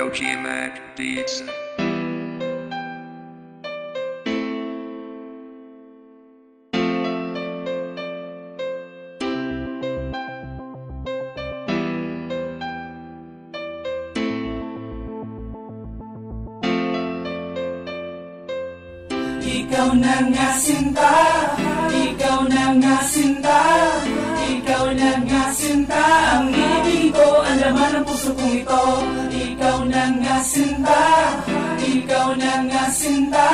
Koji Mac Beats. Ikaw na nga sinta, ikaw na nga sinta, ikaw na nga sinta. Ang ibig ko, ang laman ng puso kong ito. Ikaw na nga sinta, ikaw na nga sinta,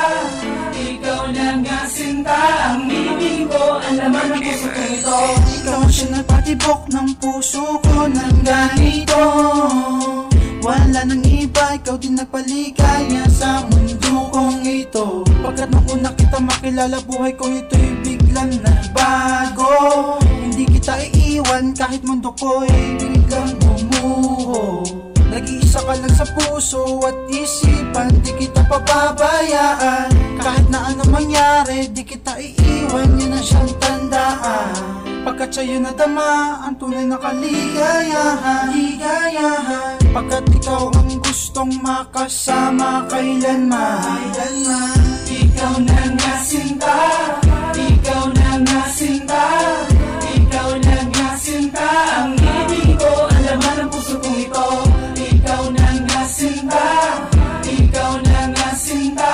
ikaw na nga sinta. Ang ibig ko, ang laman ng puso kong ito. Ikaw siya nagpatibok ng puso ko ng ganito. Wala nang iba, ikaw din nagpaligaya sa mundo kong ito. Pagkat nung una kita makilala, buhay ko ito'y biglang nagbago. Hindi kita iiwan kahit mundo ko'y biglang bumuho. Nag-iisa ka lang sa puso at isipan, di kita pababayaan. Kahit na ano mangyari, di kita iiwan, yun ang siyang tandaan. Pagkat sa'yo nadama ang tunay na kaligayahan, ligayahan. Pagkat ikaw ang gustong makasama kailanman. Ikaw na nga sinta, ikaw na nga sinta, ikaw na nga sinta. Ang ibig ko, ang laman ng puso kong ito. Ikaw na nga sinta, ikaw na nga sinta,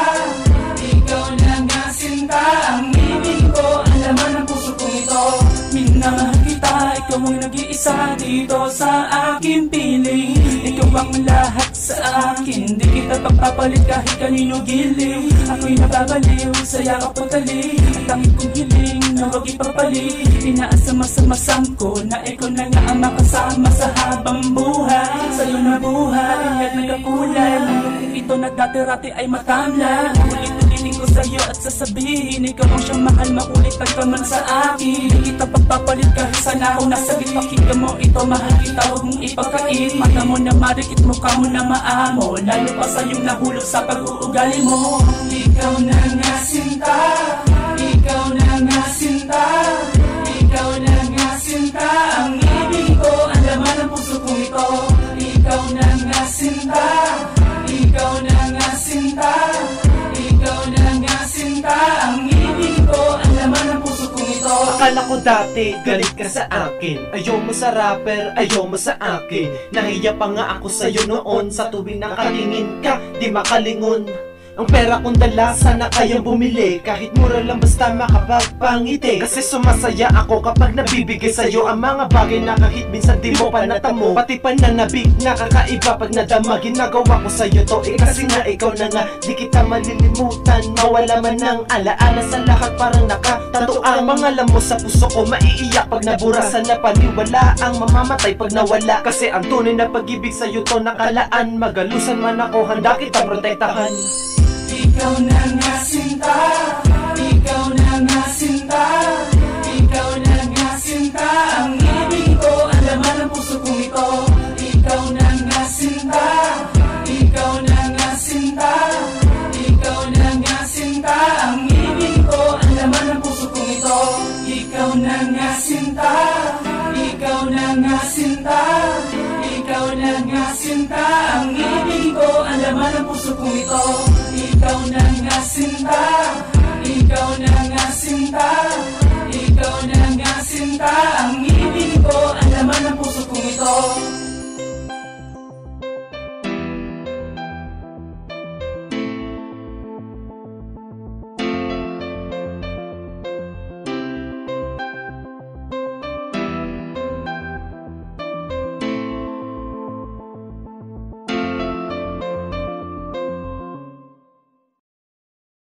ikaw na nga sinta. Ang ibig ko, ang laman ng puso kong ito. Minamahal kita, ikaw ang nag-iisa dito sa aking piling. Ikaw ang lahat sa akin, di kita pagpapalit kahit kanino giliw. Ako'y nababaliw sa yakap o tali, at tanging kong hiling na huwag ipapalit. Inaasama-samasam ko na ikaw na nga ang makasama sa habang buhay. Sa'yo na buhay at nagkakulay, mundong ito na dati-rati ay matamla. Ulit-ulitin ko sa'yo at sasabihin, ikaw ang siyang mahal, makulit at ka man sa akin. Di kita pagpapalit kahit sana ako nasa git. Pakinggan mo ito, mahal kita, huwag mong ipagkait. Mata mo na marikit, mukha mo na maamo, lalo pa sa iyong nahulog sa pag-uugali mo. Ikaw na nga sinta, ikaw na nga sinta, ikaw na nga sinta. Ang ibig ko, ang laman ng puso kong ito. Ikaw na nga sinta, ikaw na nga sinta, ikaw na nga sinta. Ang ibig ko, ang laman ng puso kong ito. Akala ko dati galit ka sa akin, ayaw mo sa rapper, ayaw mo sa akin. Nahiya pa nga ako sa'yo noon, sa tuwing nakatingin ka, di makalingon. Ang pera kong dala, sana kayang bumili, kahit mura lang basta makapagpangiti. Kasi sumasaya ako kapag nabibigay sa'yo ang mga bagay na kahit minsan di mo pa natamo. Pati pananabik na kakaiba pag nadama, ginagawa ko sa'yo to. Kasi nga ikaw na nga, di kita malilimutan. Mawala man ng alaala sa lahat, parang nakatato ang mga alam mo sa puso ko. Maiiyak pag naburasan na paniwala, ang mamamatay pag nawala. Kasi ang tunay na pag-ibig sa'yo to nakalaan. Magalusan man ako, handa kita protektahan. Ikaw na nga sinta, ikaw na nga sinta, ikaw na nga sinta. Ang ibig ko, ang laman ng puso kong ito. Ikaw na nga sinta, ikaw na nga sinta, ikaw na nga sinta. Ang ibig ko, ang laman ng puso kong ito. Ikaw na nga sinta, ikaw na nga sinta, ikaw na nga sinta. Ang ibig ko, ang laman ng puso kong ito. Ikaw na nga sinta, ikaw na nga sinta, ikaw na nga sinta. Ang ibig ko, ang laman ng puso kong ito.